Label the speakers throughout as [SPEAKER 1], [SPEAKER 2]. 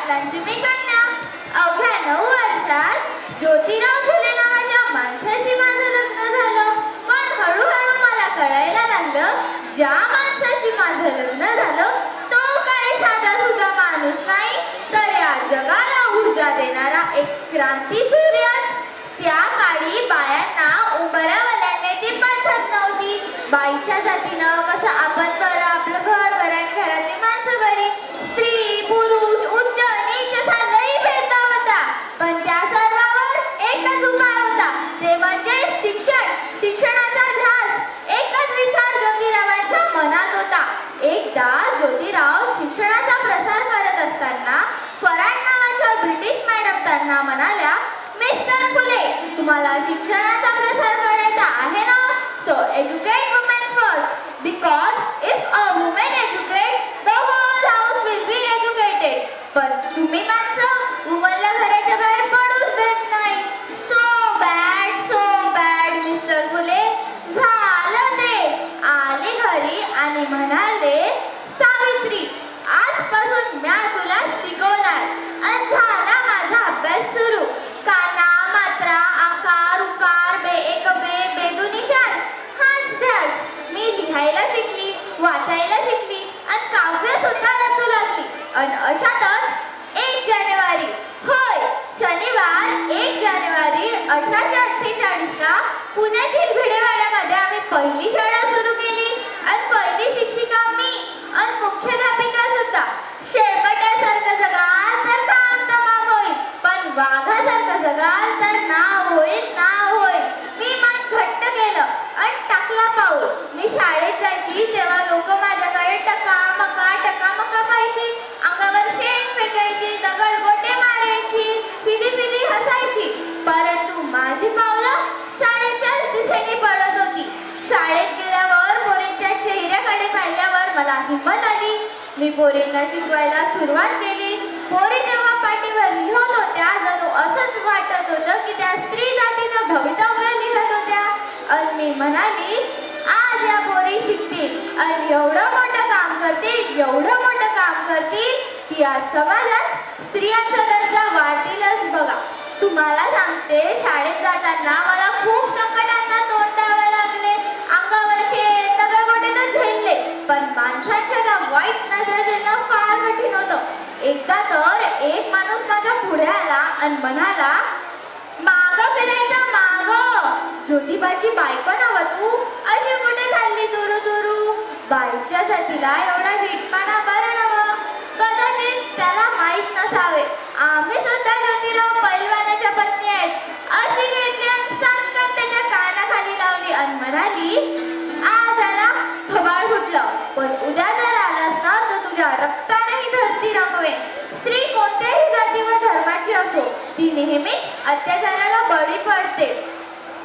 [SPEAKER 1] पाटलांची मी कन्या. अवघ्या 9 वर्षात ज्योतिराव फुले नावाच्या माणसाशी माझं लग्न झालं. पण हळूहळू मला कळायला लागलं, ज्या माणसाशी माझं लग्न झालं तो काही साधा सुद्धा माणूस नाही, तर या जगाला ऊर्जा देणारा एक क्रांती सूर्यच. त्या काळी बायांना उंबऱ्या ओलांडण्याची पद्धत नव्हती. बाईच्या जातीनं कसं आपण बरं आपलं घर बरं आणि घरातली माणसं बरी, स्त्री पुरुष उच्च नीच असा लई भेदभाव होता. पण त्या सर्वावर एकच उपाय होता, ते म्हणजे शिक्षण. शिक्षणाचा ध्यास एकच विचार ज्योतिरावांच्या मनात होता. एकदा ज्योतिराव शिक्षणाचा प्रसार करत असताना फराड नावाच्या ब्रिटिश मॅडम त्यांना म्हणाल्या, मिस्टर फुले, तुम्हाला शिक्षणाचा प्रसार करायचा आहे ना? So educate women first, because if a women educate the whole house will be educated. पण तुम्ही माणसं वुमनला घराच्या बाहेर पडूच देत नाही. So bad mister Phule. झालं ते. आले घरी आणि म्हणाले, सावित्री, आजपासून म्या तुला शिकवणार. आणि झाला माझा अभ्यास सुरू. काना मात्रा आकार उकार बे एक बे बेदुनी चार हाच ध्यास. मी लिहायला शिकली, वाचायला शिकली आणि काव्य सुद्धा रचू लागली. आणि अशातच 1 जानेवारी, होय शनिवार 1 जानेवारी 1848ला पुण्यातील भिडेवाड्यामध्ये आम्ही पहिली शाळा सुरू केली. आणि पहिली शिक्षिका मी आणि मुख्याध्यापिका सुद्धा. शेळपट्यासारखं जगाल तर काम तमाम होईल, पण वाघासारखं जगाल तर नाव होईल. मी मन घट्ट केलं आणि टाकला पाऊल. मी शाळेत जायची तेव्हा लोक माझ्याकडे टका मका पाहायची, अंगावर शेण फेकायची, दगड गोटे मारायची, फिदी हसायची. परंतु माझी पावलं शाळेच्याच दिशेने पडत होती. शाळेत गेल्यावर पोरींच्या चेहऱ्याकडे पाहिल्यावर मला हिंमत आली. मी पोरींना शिकवायला सुरुवात केली. पोरी जेव्हा पाठीवर लिहत होत्या, जणू असंच वाटत होतं की त्या स्त्री जातीचं भवितव्य लिहत होत्या. आणि मी म्हणाली, आज या पोरी शिकतील आणि एवढं मोठं काम करतील की या समाजात स्त्रियांचा दर्जा वाढतीलच बघा. तुम्हाला सांगते, शाळेत जाताना मला खूप संकटांना तोंड द्यावं लागले. अंगावर शेण दगडगोटे तर झेलले, पण माणसांच्या त्या वाईट नजरा झेलणं फार कठीण होतं. एकदा तर एक माणूस माझ्या पुढे आला आणि म्हणाला, मागं फिरायचं मागं. ज्योतिबाची बायको नव्ह तू, अशी कुठे चालली दुरू. बाईच्या जातीला एवढा धिटपणा बरं नवं. कदाचित त्याला माहीत नसावे, आम्ही सुद्धा ज्योतिराव पैलवानाच्या पत्नी आहेत. अशी घेतली आणि सांगत त्याच्या कानाखाली लावली आणि म्हणाली, आज आला थोबाड फुटलं, पण उद्या जर आलास ना तर तुझ्या रक्तानेही धरती रंगवेन. स्त्री कोणत्याही जाती व धर्माची असो, ती नेहमीच अत्याचाराला बळी पडते.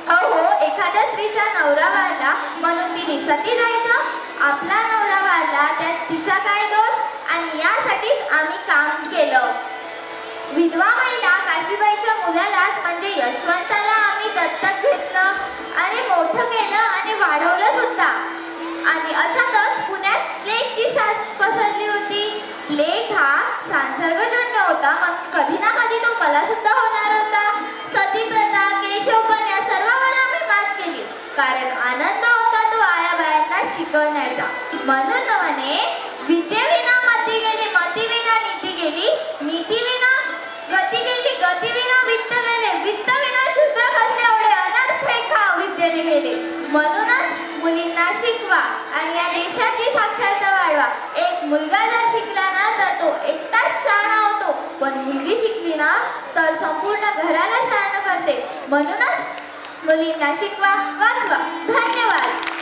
[SPEAKER 1] अहो, एखाद्या स्त्रीचा नवरा वारला म्हणून तिने सती जायचं. आपला नवरा वारला त्यात तिचा काय दोष? आणि यासाठीच आम्ही काम केलं. विधवा महिला काशीबाईच्या मुलालाच म्हणजे यशवंताला आम्ही दत्तक घेतलं आणि मोठं केलं आणि वाढवलं सुद्धा. आणि अशातच पुण्यात प्लेगची साथ पसरली होती. प्लेग हा संसर्गजन्य होता, मग कधी ना कधी तो मला सुद्धा होणार होता. सतीप्रथा, केशवपण या सर्वांवर आम्ही मात केली, कारण आनंद होता तो आयाबायांना शिकवण्याचा. म्हणून म्हणे, विद्येविना मती गेली, मतीविना नीती गेली, नीतीविना गती गेली, गतीविना वित्त गेले, वित्तविना शूद्र खचले, एवढे अनर्थ खा विद्येने गेले. म्हणूनच मुलींना शिकवा आणि या देशाची साक्षरता वाढवा. एक मुलगा जर शिकला ना तर तो एकटाच शहाणा होतो, पण मुलगी शिकली ना तर संपूर्ण घराला शहाणं करते. म्हणूनच मुलींना शिकवा, वाचवा. धन्यवाद.